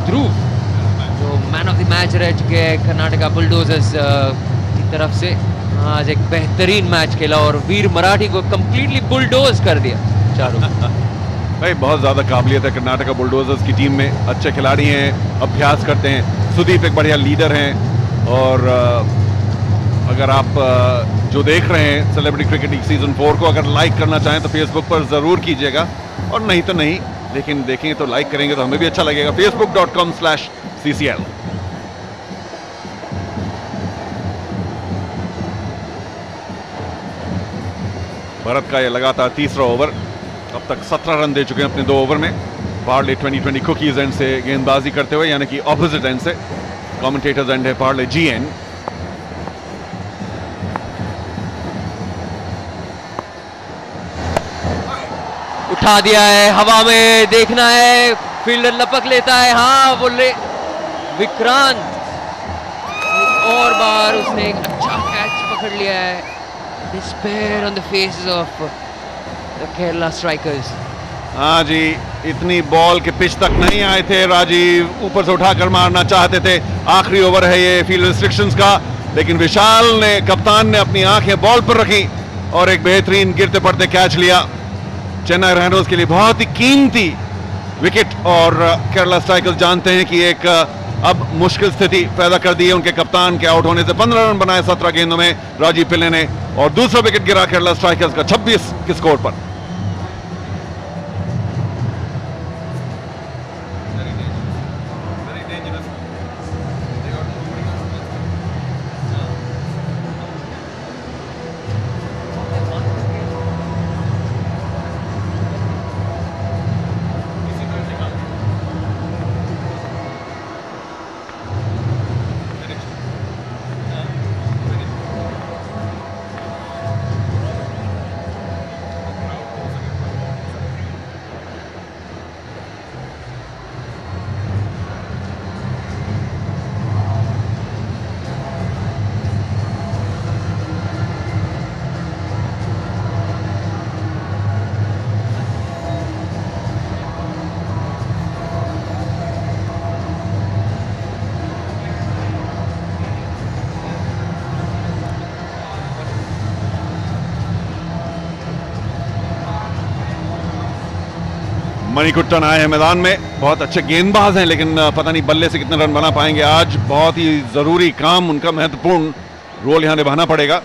ध्रुव जो man of the match रह चुके हैं कर्नाटका बुलडोजर्स की तरफ से, आज एक बेहतरीन मैच खेला और वीर मराठी को कंप्लीटली बुलडोज कर दिया चारों। भाई बहुत ज़्यादा काबिलियत है कर्नाटका बुलडोजर्स की टीम में, अच्छे खिलाड़ी हैं, अभ्यास करते हैं। सुदीप एक बढ़िया लीडर हैं और अगर आप जो देख रहे हैं सेलिब्रिटी क्रिकेट सीजन 4 को अगर लाइक करना चाहें तो फेसबुक पर ज़रूर कीजिएगा, और नहीं तो नहीं, लेकिन देखेंगे तो लाइक करेंगे तो हमें भी अच्छा लगेगा। facebook.com/CCL। भारत का यह लगातार तीसरा ओवर, अब तक 17 रन दे चुके हैं अपने 2 ओवर में। पार्ले 2020 कुकीज एंड से गेंदबाजी करते हुए, यानी कि ऑपोजिट एंड से। कमेंटेटर्स एंड है पार्ले GN। उठा दिया है, हवा में देखना है, फील्डर लपक लेता है, हाँ बोले विक्रांत, और बार उसने एक अच्छा कैच पकड़ लिया है। Despair on the faces of the Kerala strikers. हाँ जी, इतनी बॉल के पिच तक नहीं आए थे राजीव, ऊपर से उठाकर मारना चाहते थे। आखिरी ओवर है ये फील्ड रिस्ट्रिक्शंस का, लेकिन विशाल ने, कप्तान ने अपनी आंखें बॉल पर रखी और एक बेहतरीन गिरते पड़ते कैच लिया। चेन्नई रैनोज के लिए बहुत ही कीमती विकेट, और केरला स्ट्राइकर्स जानते हैं कि एक अब मुश्किल स्थिति पैदा कर दी है उनके कप्तान के आउट होने से। 15 रन बनाए 17 गेंदों में राजीव पिल्ले ने, और दूसरा विकेट गिरा केरला स्ट्राइकर्स का 26 के स्कोर पर। मणिकुट्टन आए हैं मैदान में, बहुत अच्छे गेंदबाज हैं, लेकिन पता नहीं बल्ले से कितने रन बना पाएंगे आज। बहुत ही जरूरी काम, उनका महत्वपूर्ण रोल यहां निभाना पड़ेगा,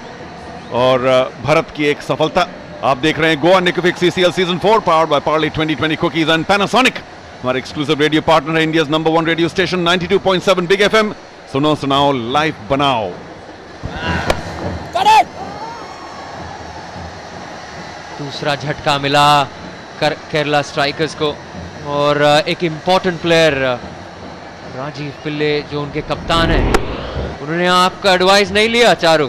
और भारत की एक सफलता आप देख रहे हैं। गोवा निकोफिक CCL season 4 powered by Parle 2020 cookies and Panasonic, हमारे एक्सक्लूसिव रेडियो पार्टनर है, India's number 1 radio station 92.7 big FM। सुनो सुनाओ लाइव बनाओ। दूसरा झटका मिला केरला स्ट्राइकर्स को, और एक इम्पोर्टेंट प्लेयर राजीव पिल्ले जो उनके कप्तान हैं, उन्होंने आपका एडवाइस नहीं लिया चारू,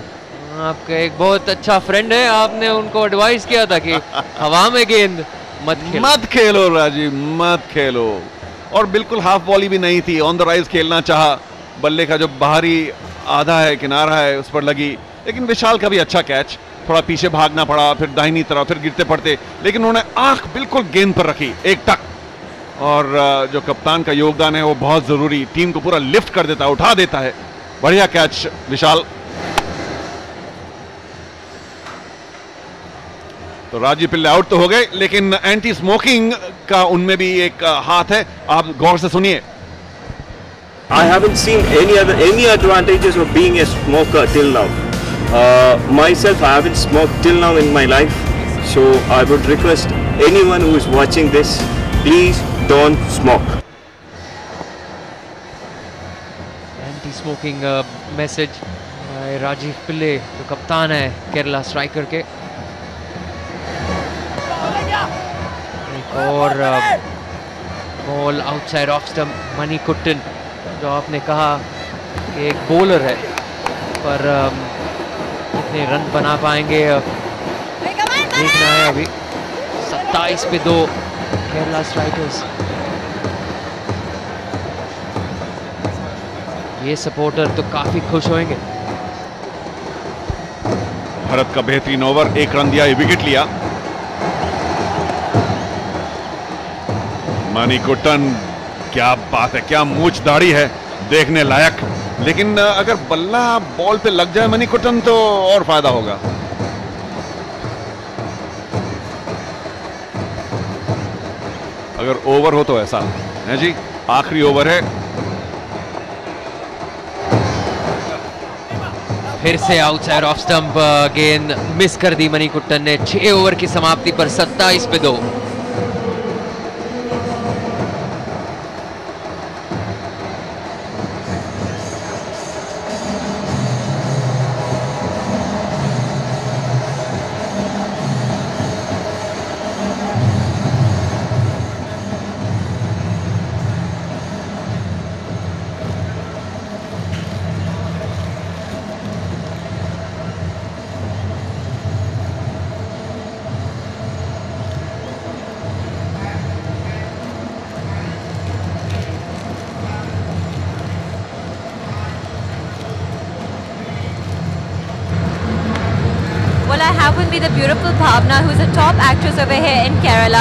आपका एक बहुत अच्छा फ्रेंड है, आपने उनको एडवाइस किया था कि हवा में गेंद मत खेलो राजीव, मत खेलो। और बिल्कुल हाफ वॉली भी नहीं थी, ऑन द राइज खेलना चाहा, बल्ले का जो बाहरी आधा है, किनारा है, उस पर लगी। लेकिन विशाल का भी अच्छा कैच, थोड़ा पीछे भागना पड़ा, फिर दाहिनी तरफ, फिर गिरते पड़ते, लेकिन उन्होंने आंख बिल्कुल गेंद पर रखी, एक टक। और जो कप्तान का योगदान है वो बहुत जरूरी, टीम को पूरा लिफ्ट कर देता है, उठा देता है। बढ़िया कैच विशाल। तो राजीव पिल्ले आउट तो हो गए, लेकिन एंटी स्मोकिंग का उनमें भी एक हाथ है, आप गौर से सुनिए। I haven't seen any advantages of being a smoker till now. Myself, I haven't smoked till now in my life, so I would request anyone who is watching this, please don't smoke. Anti-smoking message by Rajiv पिल्ले जो कप्तान है Kerala striker के। एक और ball outside off stump, मणिकुट्टन जो आपने कहा कि एक बॉलर है, पर कितने रन बना पाएंगे देखना है अभी। 27 पे 2 केरला स्ट्राइकर्स। ये सपोर्टर तो काफी खुश होंगे। भारत का बेहतरीन ओवर, 1 रन दिया, विकेट लिया। मणिकुट्टन क्या बात है, क्या मूछ दाढ़ी है, देखने लायक। लेकिन अगर बल्ला बॉल पे लग जाए मणिकुट्टन तो और फायदा होगा। अगर ओवर हो तो ऐसा है जी, आखिरी ओवर है। फिर से आउटसाइड ऑफ स्टंप गेंद मिस कर दी मणिकुट्टन ने। 6 ओवर की समाप्ति पर 27 पे 2। I have with me the beautiful Bhavna, who's a top actress over here in Kerala.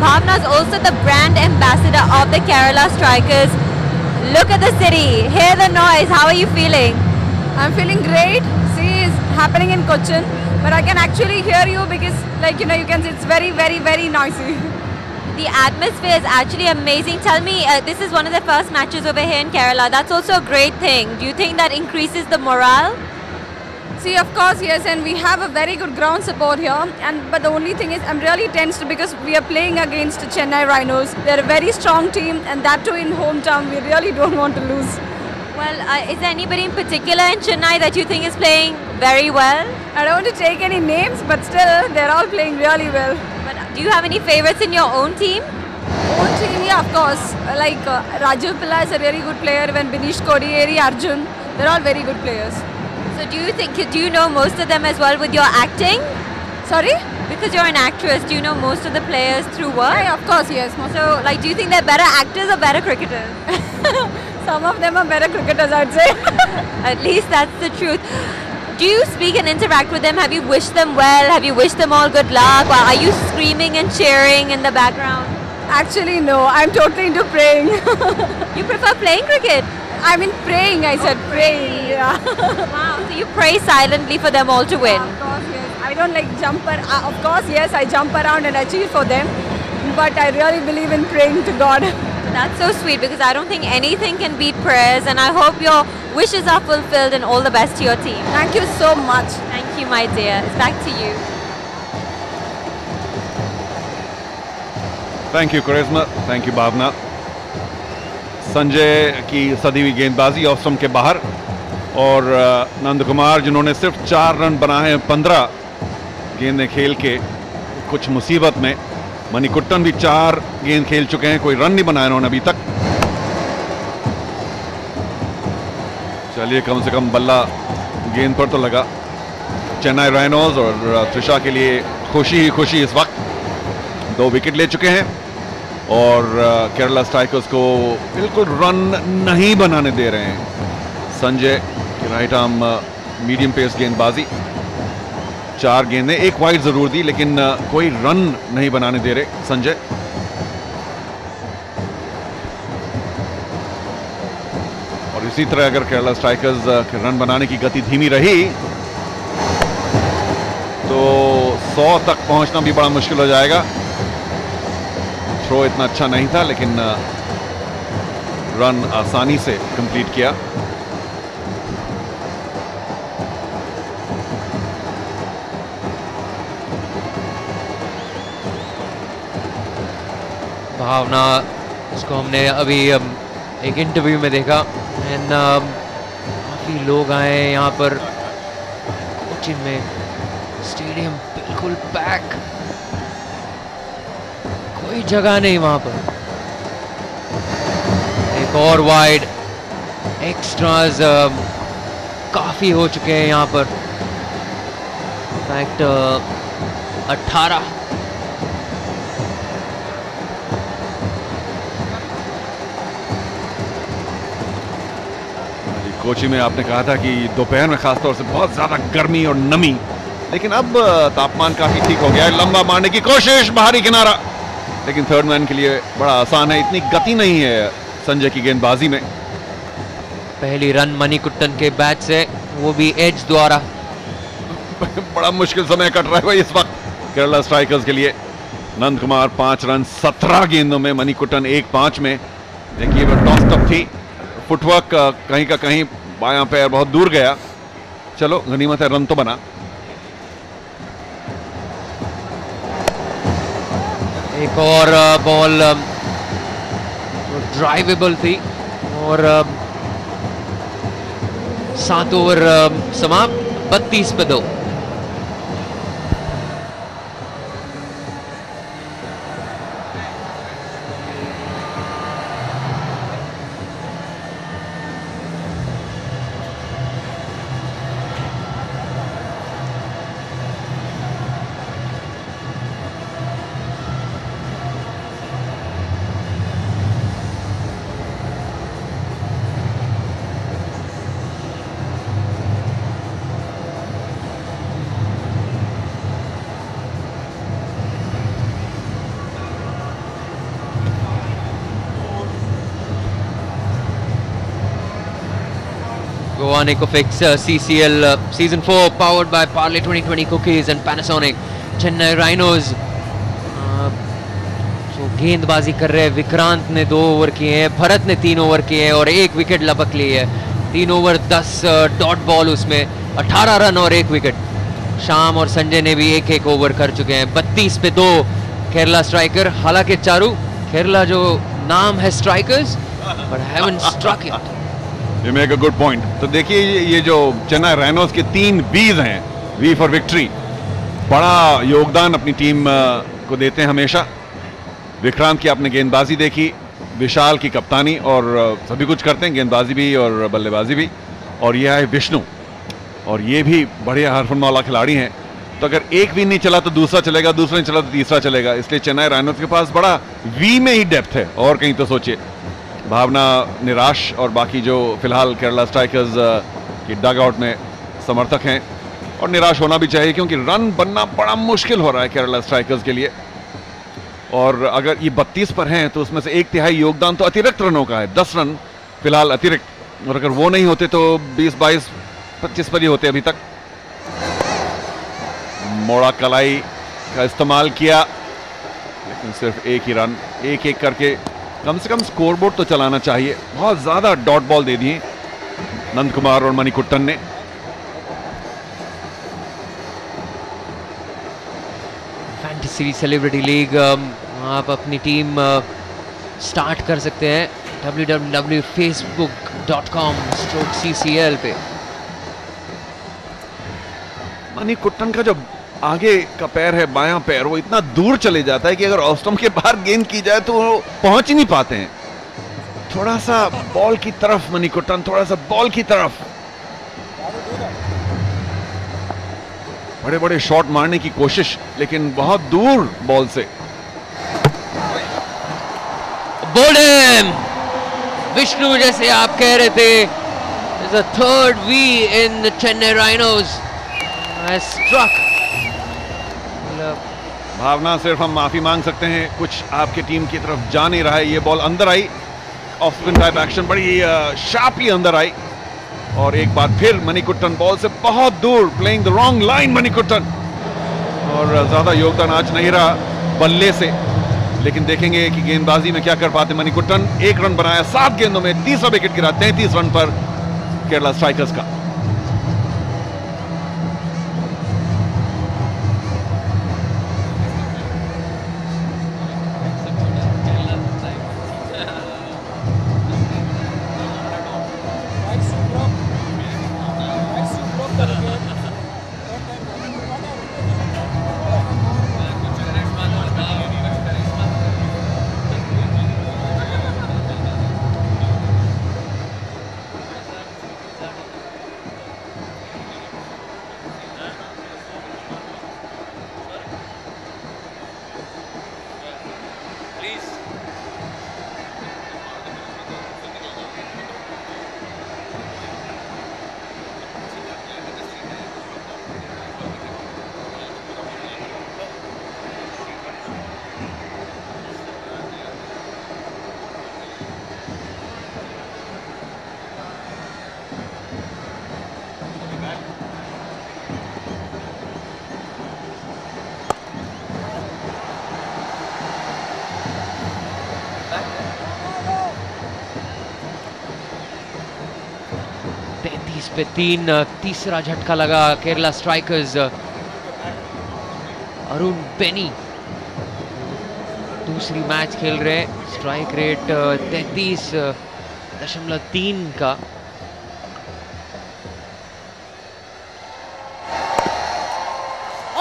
Bhavna is also the brand ambassador of the Kerala Strikers. Look at the city, hear the noise. How are you feeling? I'm feeling great. See, it's happening in Cochin, but I can actually hear you because, like, you can see it's very, very, very noisy. The atmosphere is actually amazing. Tell me, this is one of the first matches over here in Kerala. That's also a great thing. Do you think that increases the morale? See, of course, yes, and we have a very good ground support here. But the only thing is, I'm really tensed because we are playing against Chennai Rhinos. They're a very strong team, and that too in hometown. We really don't want to lose. Well, is there anybody in particular in Chennai that you think is playing very well? I don't want to take any names, but still, they're all playing really well. But do you have any favorites in your own team? Own team, yeah, of course. Like Rajiv Pillai is a really good player. When Binish Kodieri, Arjun, they're all very good players. So do you know most of them as well with your acting? Sorry? Because you're an actress, do you know most of the players through work? Yeah, of course, yes. So, like, do you think they're better actors or better cricketers? Some of them are better cricketers, I'd say. At least that's the truth. Do you speak and interact with them? Have you wished them well? Have you wished them all good luck? Or are you screaming and cheering in the background? Actually, no. I'm totally into praying. You prefer playing cricket? I mean praying, I said praying. Yeah. Wow, so you pray silently for them all to win? Of course, yes. I don't like of course, yes, I jump around and I cheer for them. But I really believe in praying to God. That's so sweet because I don't think anything can beat prayers, and I hope your wishes are fulfilled and all the best to your team. Thank you so much. Thank you, my dear. It's back to you. Thank you Karishma, thank you Bhavna. Sanjay की सदी हुई गेंदबाजी off stump के बाहर, और नंद कुमार जिन्होंने सिर्फ 4 run बनाए हैं 15 गेंदें खेल के कुछ मुसीबत में। मणिकुट्टन भी 4 गेंद खेल चुके हैं, कोई रन नहीं बनाया उन्होंने अभी तक। चलिए, कम से कम बल्ला गेंद पर तो लगा। चेन्नई राइनोज और त्रिशा के लिए खुशी ही खुशी इस वक्त, 2 विकेट ले चुके हैं और केरला स्ट्राइकर्स को बिल्कुल रन नहीं बनाने दे रहे हैं। संजय की राइट आर्म मीडियम पेस गेंदबाजी, 4 गेंदें, 1 वाइड जरूर दी, लेकिन कोई रन नहीं बनाने दे रहे संजय। और इसी तरह अगर केरला स्ट्राइकर्स के रन बनाने की गति धीमी रही तो 100 तक पहुंचना भी बड़ा मुश्किल हो जाएगा। थ्रो इतना अच्छा नहीं था, लेकिन रन आसानी से कंप्लीट किया। भावना, उसको हमने अभी एक इंटरव्यू में देखा, एंड काफ़ी लोग आए यहाँ पर कोचिन में। स्टेडियम बिल्कुल पैक, कोई जगह नहीं वहाँ पर। एक और वाइड, एक्स्ट्राज काफ़ी हो चुके हैं यहाँ पर। इनफैक्ट 18। कोची में आपने कहा था कि दोपहर में खासतौर से बहुत ज्यादा गर्मी और नमी, लेकिन अब तापमान काफी ठीक हो गया है। लंबा मारने की कोशिश, बाहरी किनारा, लेकिन थर्ड मैन के लिए बड़ा आसान है, इतनी गति नहीं है संजय की गेंदबाजी में। पहली रन मणिकुट्टन के बैट से, वो भी एज द्वारा। बड़ा मुश्किल समय कट रहा है भाई इस वक्त केरला स्ट्राइकर्स के लिए। नंद कुमार 5 रन 17 गेंदों में, मणिकुट्टन 1-5 में। देखिए वो टॉस टप थी, फुटवर्क कहीं का कहीं, बायां पैर बहुत दूर गया। चलो गनीमत है, रन तो बना। एक और बॉल ड्राइवेबल थी और 7 ओवर समाप्त, 32 पे 2। Goa Ecofix CCL Season 4 powered by Parle 2020 Cookies and Panasonic. Chennai Rhinos गेंदबाजी कर रहे हैं। विक्रांत ने 2 ओवर किए हैं, भरत ने 3 ओवर किए हैं और 1 विकेट लपक ली है। 3 ओवर 10 डॉट बॉल, उसमें 18 रन और 1 विकेट। शाम और संजय ने भी 1-1 ओवर कर चुके हैं। 32 पे 2 केरला स्ट्राइकर। हालांकि चारू, केरला जो नाम है strikers, but haven't struck it. You make a good point. तो देखिए ये जो चेन्नई राइनोस के 3 V's हैं, V फॉर विक्ट्री, बड़ा योगदान अपनी टीम को देते हैं हमेशा। विक्रांत की आपने गेंदबाजी देखी, विशाल की कप्तानी, और सभी कुछ करते हैं, गेंदबाजी भी और बल्लेबाजी भी। और ये है विष्णु, और ये भी बढ़िया हरफन मौला खिलाड़ी हैं। तो अगर एक भी नहीं चला तो दूसरा चलेगा, दूसरा नहीं चला तो तीसरा चलेगा। इसलिए चेन्नई राइनोस के पास बड़ा वी में ही डेप्थ है, और कहीं तो सोचिए। भावना, निराश और बाकी जो फिलहाल केरला स्ट्राइकर्स की डग आउट में समर्थक हैं, और निराश होना भी चाहिए क्योंकि रन बनना बड़ा मुश्किल हो रहा है केरला स्ट्राइकर्स के लिए। और अगर ये 32 पर हैं तो उसमें से 1/3 योगदान तो अतिरिक्त रनों का है, 10 रन फिलहाल अतिरिक्त, और अगर वो नहीं होते तो 20, 22, 25 पर ही होते अभी तक। मोड़ा कलाई का इस्तेमाल किया, लेकिन सिर्फ 1 ही रन। 1-1 करके कम से कम स्कोरबोर्ड तो चलाना चाहिए। बहुत ज्यादा डॉट बॉल दे दिए नंद कुमार और मणिकुट्टन ने। फैंटेसी सेलिब्रिटी लीग आप अपनी टीम स्टार्ट कर सकते हैं www.facebook.com/CCL पे। मणिकुट्टन का जो आगे का पैर है, बायां पैर, वो इतना दूर चले जाता है कि अगर ऑस्टम के बाहर गेंद की जाए तो वो पहुंच ही नहीं पाते हैं। थोड़ा सा बॉल की तरफ मणिकुट्टन, थोड़ा सा बॉल की तरफ। बड़े बड़े शॉट मारने की कोशिश, लेकिन बहुत दूर बॉल से। बोल्ड विष्णु, जैसे आप कह रहे थे, the third V in the Chennai Rhinos has struck. भावना, सिर्फ हम माफी मांग सकते हैं, कुछ आपके टीम की तरफ जा नहीं रहा है। ये बॉल अंदर आई, ऑफ स्पिन टाइप एक्शन, बड़ी शार्पली अंदर आई, और एक बार फिर मणिकुट्टन बॉल से बहुत दूर, प्लेइंग द रॉन्ग लाइन मणिकुट्टन। और ज्यादा योगदान आज नहीं रहा बल्ले से, लेकिन देखेंगे कि गेंदबाजी में क्या कर पाते मणिकुट्टन। 1 रन बनाया 7 गेंदों में, तीसरा विकेट गिरा 33 रन पर केरला स्ट्राइकर्स का। 30 पे 3, तीसरा झटका लगा केरला स्ट्राइकर्स। अरुण बेनी दूसरी मैच खेल रहे, स्ट्राइक रेट 33.3 का।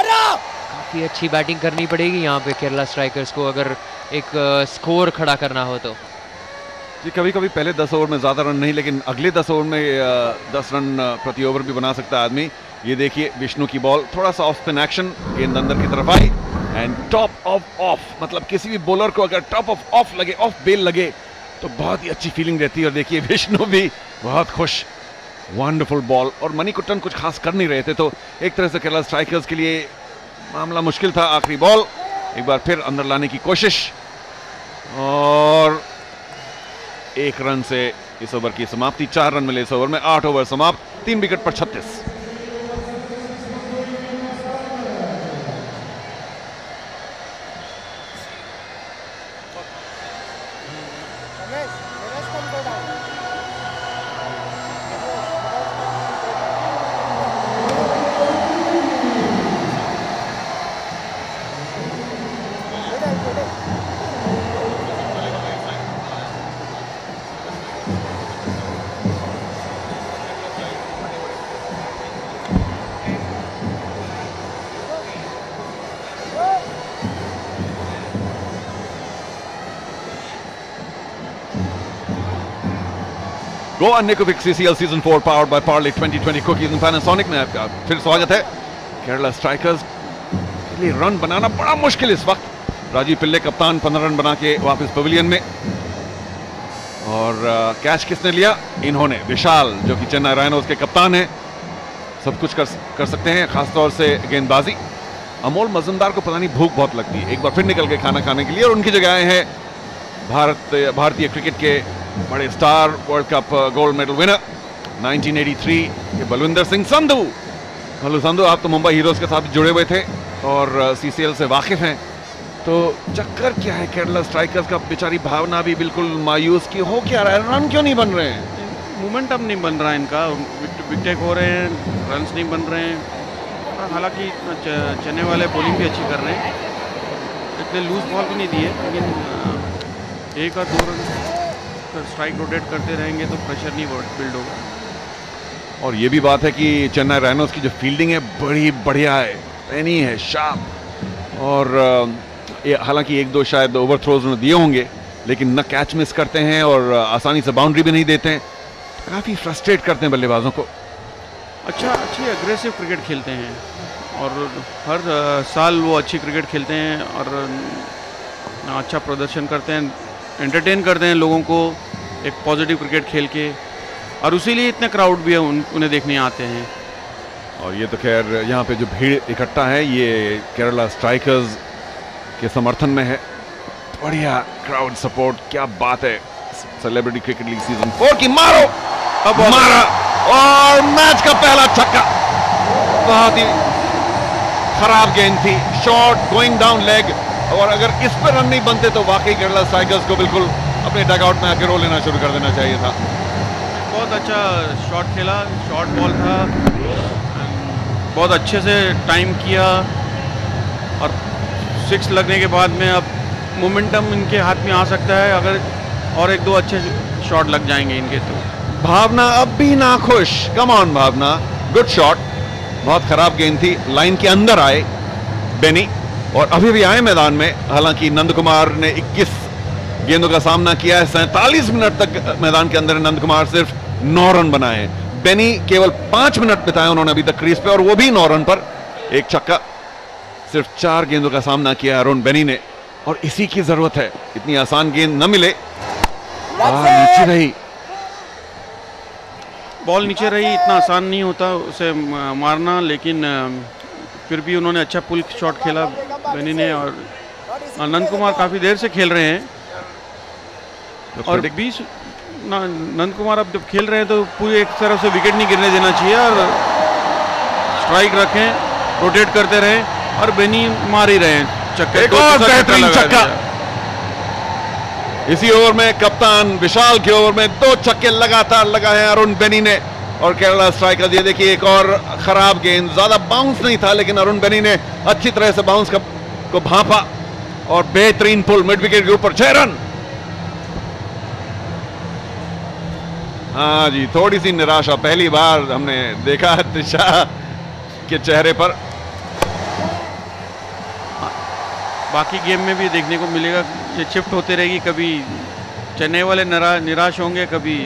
काफी अच्छी बैटिंग करनी पड़ेगी यहाँ पे केरला स्ट्राइकर्स को अगर एक स्कोर खड़ा करना हो तो। जी कभी कभी पहले 10 ओवर में ज़्यादा रन नहीं, लेकिन अगले 10 ओवर में 10 रन प्रति ओवर भी बना सकता है आदमी। ये देखिए विष्णु की बॉल, थोड़ा सा ऑफ स्पिन एक्शन, गेंद अंदर की तरफ आई एंड टॉप ऑफ ऑफ, मतलब किसी भी बॉलर को अगर टॉप ऑफ ऑफ लगे, ऑफ बेल लगे तो बहुत ही अच्छी फीलिंग रहती है। और देखिए विष्णु भी बहुत खुश, वंडरफुल बॉल। और मणिकुट्टन कुछ खास कर नहीं रहे थे, तो एक तरह से केरला स्ट्राइकर्स के लिए मामला मुश्किल था। आखिरी बॉल एक बार फिर अंदर लाने की कोशिश और 1 रन से इस ओवर की समाप्ति। 4 रन मिले इस ओवर में, 8 ओवर समाप्त, 3 विकेट पर 36। गोवा निकोविक CCL season 4 powered by Parle 2020 cookies and Panasonic में आपका फिर स्वागत है। केरला स्ट्राइकर्स के लिए रन बनाना बड़ा मुश्किल इस वक्त। राजीव पिल्ले कप्तान 15 रन बना के वापस पवेलियन में। और कैच किसने लिया? इन्होंने। विशाल जो कि चेन्नई राइनोज के कप्तान हैं, सब कुछ कर सकते हैं, खासतौर से गेंदबाजी। अमोल मजुमदार को पता नहीं भूख बहुत लगती है, एक बार फिर निकल के खाना खाने के लिए, और उनकी जगह आए हैं भारतीय क्रिकेट के बड़े star, world cup gold medal winner 1983 के बलविंदर सिंह संधू। हेलो संधू, आप तो मुंबई हीरोज के साथ जुड़े हुए थे और CCL से वाकिफ हैं, तो चक्कर क्या है केरला स्ट्राइकर्स का? बेचारी भावना भी बिल्कुल मायूस की हो क्या रहा है, रन क्यों नहीं बन रहे हैं? मोमेंटम नहीं बन रहा है इनका, विकेट हो रहे हैं, रन्स नहीं बन रहे हैं। हालांकि चेन्नई वाले बॉलिंग भी अच्छी कर रहे हैं, इतने लूज बॉल भी नहीं दिए, लेकिन 1 और 2 रन स्ट्राइक रोटेट करते रहेंगे तो प्रेशर नहीं बिल्ड होगा। और ये भी बात है कि चेन्नई राइनोज की जो फील्डिंग है बड़ी बढ़िया है, पैनी है, शार्प। और हालांकि 1-2 शायद ओवर थ्रोज उन्होंने दिए होंगे, लेकिन न कैच मिस करते हैं और आसानी से बाउंड्री भी नहीं देते हैं, काफ़ी फ्रस्ट्रेट करते हैं बल्लेबाजों को। अच्छी एग्रेसिव क्रिकेट खेलते हैं और हर साल वो अच्छी क्रिकेट खेलते हैं और अच्छा प्रदर्शन करते हैं, एंटरटेन करते हैं लोगों को एक पॉजिटिव क्रिकेट खेल के, और उसीलिए इतने क्राउड भी है उन्हें देखने आते हैं। और ये तो खैर यहाँ पे जो भीड़ इकट्ठा है ये केरला स्ट्राइकर्स के समर्थन में है। बढ़िया क्राउड सपोर्ट, क्या बात है। सेलिब्रिटी क्रिकेट लीग सीजन 4 की मारो, अब मारा और मैच का पहला छक्का। बहुत ही खराब गेंद थी, शॉट गोइंग डाउन लेग, और अगर इस पर रन नहीं बनते तो वाकई केरला स्ट्राइकर्स को बिल्कुल अपने डगआउट में आके रो लेना शुरू कर देना चाहिए था। बहुत अच्छा शॉट खेला, शॉर्ट बॉल था, बहुत अच्छे से टाइम किया, और 6 लगने के बाद में अब मोमेंटम इनके हाथ में आ सकता है अगर और 1-2 अच्छे शॉट लग जाएंगे इनके तो। भावना अब भी ना खुश, come on Bhavna, good shot. बहुत खराब गेंद थी, लाइन के अंदर आए बेनी और अभी भी आए मैदान में। हालांकि नंद कुमार ने 21 गेंदों का सामना किया है, 47 मिनट तक मैदान के अंदर नंद कुमार सिर्फ 9 रन बनाए हैं। बेनी केवल 5 मिनट बिताए उन्होंने अभी तक क्रीज पे, और वो भी 9 रन पर 1 छक्का। सिर्फ 4 गेंदों का सामना किया अरुण बेनी ने, और इसी की जरूरत है। इतनी आसान गेंद न मिले, नीचे रही बॉल, नीचे रही, इतना आसान नहीं होता उसे मारना, लेकिन फिर भी उन्होंने अच्छा पुल शॉट खेला बेनी ने। और नंद कुमार काफ़ी देर से खेल रहे हैं, और 20 नंद कुमार अब जब खेल रहे हैं तो पूरी एक तरफ से विकेट नहीं गिरने देना चाहिए, और स्ट्राइक रखें, रोटेट करते रहें, और बेनी मार ही रहे हैं छक्के। एक और बेहतरीन छक्का इसी ओवर में। कप्तान विशाल के ओवर में 2 छक्के लगातार लगाए हैं अरुण बेनी ने, और केरला स्ट्राइकर्स, ये देखिए एक और खराब गेंद, ज्यादा बाउंस नहीं था लेकिन अरुण बेनी ने अच्छी तरह से बाउंस को भांपा और बेहतरीन पुल मिड विकेट के ऊपर, 6 रन। हाँ जी, थोड़ी सी निराशा पहली बार हमने देखा त्रिशा के चेहरे पर। बाकी गेम में भी देखने को मिलेगा, ये शिफ्ट होते रहेगी, कभी चेन्नई वाले निराश होंगे, कभी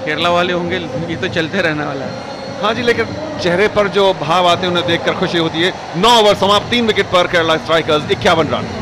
केरला वाले होंगे, ये तो चलते रहने वाला है। हाँ जी, लेकिन चेहरे पर जो भाव आते हैं उन्हें देखकर खुशी होती है। 9 ओवर समाप्त, 3 विकेट पर Kerala strikers, 51 run.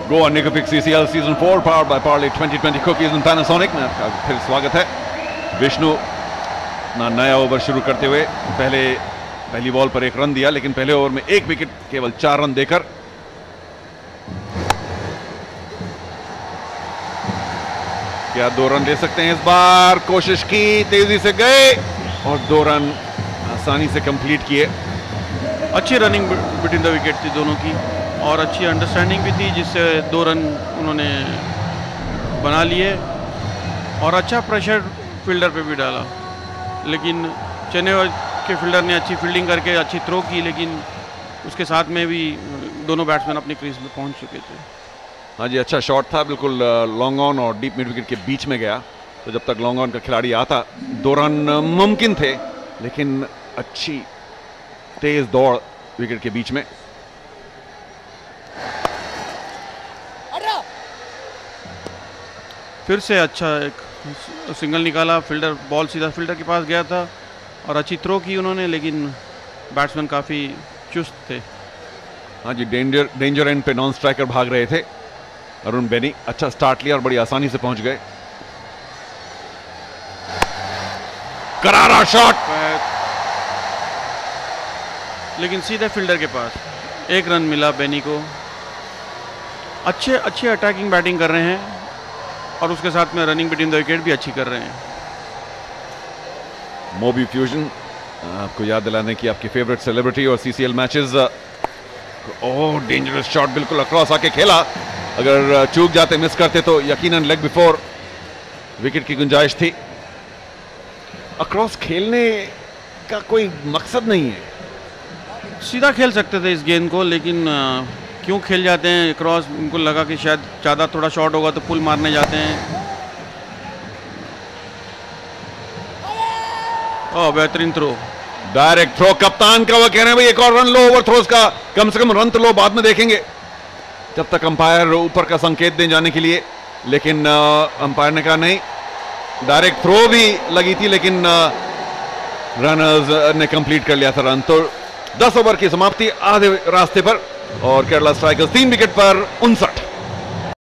Go on Nicofix CCL Season 4 powered by Parley 2020 Cookies and Panasonic में आपका फिर स्वागत है। विष्णु ना नया ओवर शुरू करते हुए पहली बॉल पर 1 रन दिया, लेकिन पहले ओवर में 1 विकेट केवल 4 रन देकर क्या 2 रन ले सकते हैं इस बार? कोशिश की, तेजी से गए और 2 रन आसानी से कंप्लीट किए। अच्छी रनिंग बिटवीन द विकेट थी दोनों की और अच्छी अंडरस्टैंडिंग भी थी, जिससे 2 रन उन्होंने बना लिए और अच्छा प्रेशर फील्डर पे भी डाला। लेकिन चेन्नई के फील्डर ने अच्छी फील्डिंग करके अच्छी थ्रो की, लेकिन उसके साथ में भी दोनों बैट्समैन अपनी क्रीज में पहुंच चुके थे। हाँ जी, अच्छा शॉट था, बिल्कुल लॉन्ग ऑन और डीप मिड विकेट के बीच में गया, तो जब तक लॉन्ग ऑन का खिलाड़ी आता 2 रन मुमकिन थे, लेकिन अच्छी तेज दौड़ विकेट के बीच में। फिर से अच्छा एक सिंगल निकाला, फील्डर बॉल सीधा फील्डर के पास गया था और अच्छी थ्रो की उन्होंने, लेकिन बैट्समैन काफ़ी चुस्त थे। हाँ जी, डेंजर एंड पे नॉन स्ट्राइकर भाग रहे थे। अरुण बेनी अच्छा स्टार्ट लिया और बड़ी आसानी से पहुंच गए। करारा शॉट, लेकिन सीधे फील्डर के पास 1 रन मिला बेनी को। अच्छे अटैकिंग बैटिंग कर रहे हैं और उसके साथ में रनिंग बिटवीन द विकेट भी अच्छी कर रहे हैं। मोबी फ्यूजन आपको याद दिलाने की आपकी फेवरेट सेलिब्रिटी और सीसीएल मैचेस। ओह, डेंजरस शॉट, बिल्कुल अक्रॉस आके खेला, अगर चूक जाते मिस करते तो यकीनन लेग बिफोर विकेट की गुंजाइश थी। अक्रॉस खेलने का कोई मकसद नहीं है, सीधा खेल सकते थे इस गेंद को, लेकिन क्यों खेल जाते हैं क्रॉस? उनको लगा कि शायद ज़्यादा थोड़ा शॉट होगा तो पुल मारने जाते हैं। ओह, बेहतरीन थ्रो, डायरेक्ट थ्रो। कप्तान का वो कह रहे हैं भाई एक और रन लो, ओवर थ्रोस का कम से कम रन तो लो, बाद में देखेंगे, जब तक अंपायर ऊपर का संकेत दें जाने के लिए। लेकिन अंपायर ने कहा नहीं, डायरेक्ट थ्रो भी लगी थी, लेकिन रनर्स ने कंप्लीट कर लिया था रन। तो 10 ओवर की समाप्ति, आधे रास्ते पर, और केरला स्ट्राइकर्स 3 विकेट पर 59।